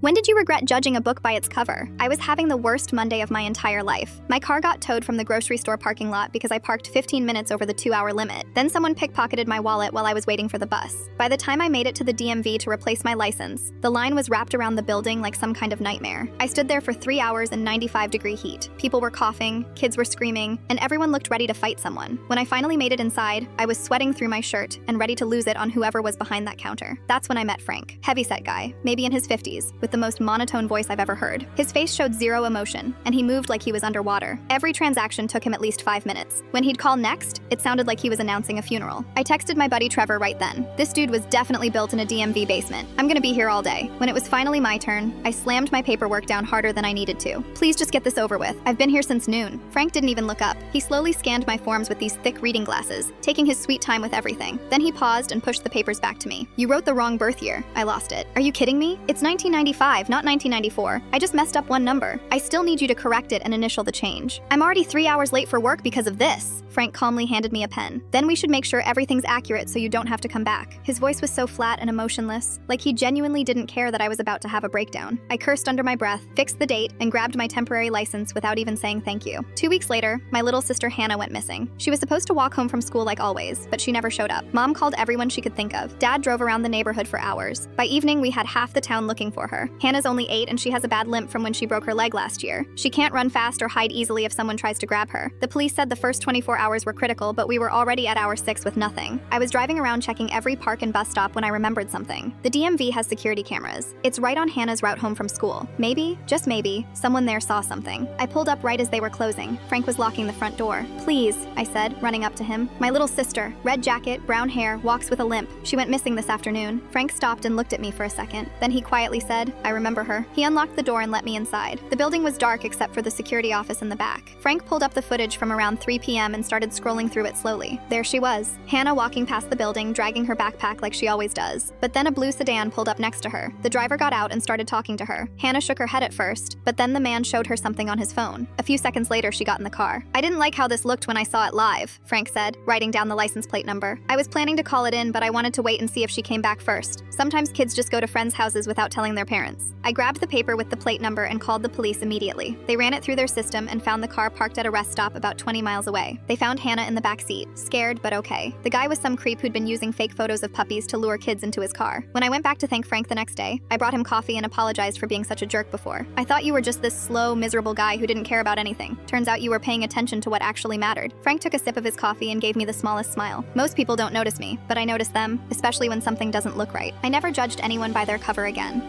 When did you regret judging a book by its cover? I was having the worst Monday of my entire life. My car got towed from the grocery store parking lot because I parked 15 minutes over the 2-hour limit. Then someone pickpocketed my wallet while I was waiting for the bus. By the time I made it to the DMV to replace my license, the line was wrapped around the building like some kind of nightmare. I stood there for 3 hours in 95-degree heat. People were coughing, kids were screaming, and everyone looked ready to fight someone. When I finally made it inside, I was sweating through my shirt and ready to lose it on whoever was behind that counter. That's when I met Frank. Heavyset guy, maybe in his 50s, with the most monotone voice I've ever heard. His face showed zero emotion, and he moved like he was underwater. Every transaction took him at least 5 minutes. When he'd call next, it sounded like he was announcing a funeral. I texted my buddy Trevor right then. This dude was definitely built in a DMV basement. I'm gonna be here all day. When it was finally my turn, I slammed my paperwork down harder than I needed to. Please just get this over with. I've been here since noon. Frank didn't even look up. He slowly scanned my forms with these thick reading glasses, taking his sweet time with everything. Then he paused and pushed the papers back to me. You wrote the wrong birth year. I lost it. Are you kidding me? It's 1995, not 1994. I just messed up one number. I still need you to correct it and initial the change. I'm already 3 hours late for work because of this. Frank calmly handed me a pen. Then we should make sure everything's accurate so you don't have to come back. His voice was so flat and emotionless, like he genuinely didn't care that I was about to have a breakdown. I cursed under my breath, fixed the date, and grabbed my temporary license without even saying thank you. 2 weeks later, my little sister Hannah went missing. She was supposed to walk home from school like always, but she never showed up. Mom called everyone she could think of. Dad drove around the neighborhood for hours. By evening, we had half the town looking for her. Hannah's only 8 and she has a bad limp from when she broke her leg last year. She can't run fast or hide easily if someone tries to grab her. The police said the first 24 hours were critical, but we were already at hour 6 with nothing. I was driving around checking every park and bus stop when I remembered something. The DMV has security cameras. It's right on Hannah's route home from school. Maybe, just maybe, someone there saw something. I pulled up right as they were closing. Frank was locking the front door. Please, I said, running up to him. My little sister, red jacket, brown hair, walks with a limp. She went missing this afternoon. Frank stopped and looked at me for a second. Then he quietly said, I remember her. He unlocked the door and let me inside. The building was dark except for the security office in the back. Frank pulled up the footage from around 3 p.m. and started scrolling through it slowly. There she was, Hannah walking past the building, dragging her backpack like she always does. But then a blue sedan pulled up next to her. The driver got out and started talking to her. Hannah shook her head at first, but then the man showed her something on his phone. A few seconds later, she got in the car. I didn't like how this looked when I saw it live, Frank said, writing down the license plate number. I was planning to call it in, but I wanted to wait and see if she came back first. Sometimes kids just go to friends' houses without telling their parents. I grabbed the paper with the plate number and called the police immediately. They ran it through their system and found the car parked at a rest stop about 20 miles away. They found Hannah in the back seat, scared but okay. The guy was some creep who'd been using fake photos of puppies to lure kids into his car. When I went back to thank Frank the next day, I brought him coffee and apologized for being such a jerk before. I thought you were just this slow, miserable guy who didn't care about anything. Turns out you were paying attention to what actually mattered. Frank took a sip of his coffee and gave me the smallest smile. Most people don't notice me, but I notice them, especially when something doesn't look right. I never judged anyone by their cover again.